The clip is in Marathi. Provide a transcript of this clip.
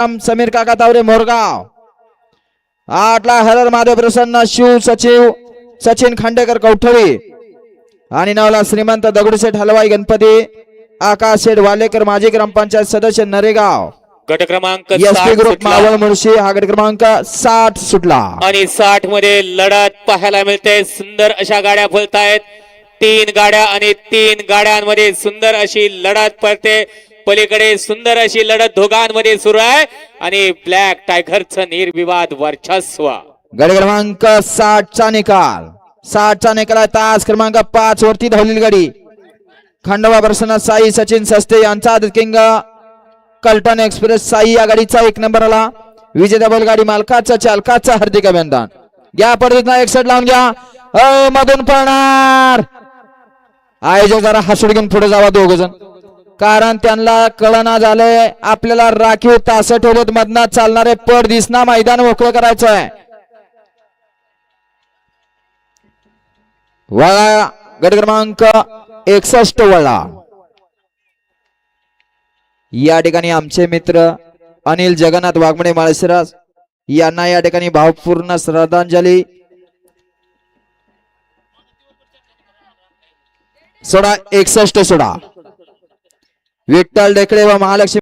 समीर काका तावरे मोरगाव. 8 ला हरर महादेव प्रसन्न शिव सचिव सचिन खांडेकर कौठळी आणि 9 ला श्रीमंत दगडूशेठ हलवाई गणपती आकाश शेठ वालेकर माजी ग्रामपंचायत सदस्य नरेगाव. गट क्रमांक एसपी 60 ग्रुप सुटला. मावळ मुळशी हा गट क्रमांक 60 सुटला. आणि 60 मध्ये लढत पाहायला मिळते. सुंदर अशा गाड्या पळतायत. 3 गाड्या आणि 3 गाड्यांमध्ये सुंदर अशी लढत पडते. पलीकडे सुंदर अशी लढत दोघांमध्ये सुरू आहे आणि ब्लॅक टायगरचं निर्विवाद वर्चस्व. गट क्रमांक 60 चा निकाल. 60 चा निकाल आहे. तास क्रमांक 5 वरती धावलेली गाडी खंडोबा प्रसन्न साई सचिन सस्ते यांचा किंग कल्टन एक्सप्रेस साई या गाडीचा 1 नंबर आला. विजेता बैलगाडी मालकाचा चालकाचा हार्दिक अभिनंदन. घ्या पडद्यात 61 लावून घ्या. मधून पळणार आयोजक जरा हसूड घेऊन पुढे जावा दोघ जण, कारण त्यांना कळना झालंय आपल्याला राखीव तास ठेवत मधना चालणारे पड दिसना मैदान मोकळं करायचं आहे. वळा गट क्रमांक 61 वळा. या ठिकाणी आमचे मित्र अनिल जगन्नाथ वाघमणे माळशिरस यांना या ठिकाणी भावपूर्ण श्रद्धांजली. सोडा 61 सोडा. विठ्ठल ढेकळे व महालक्ष्मी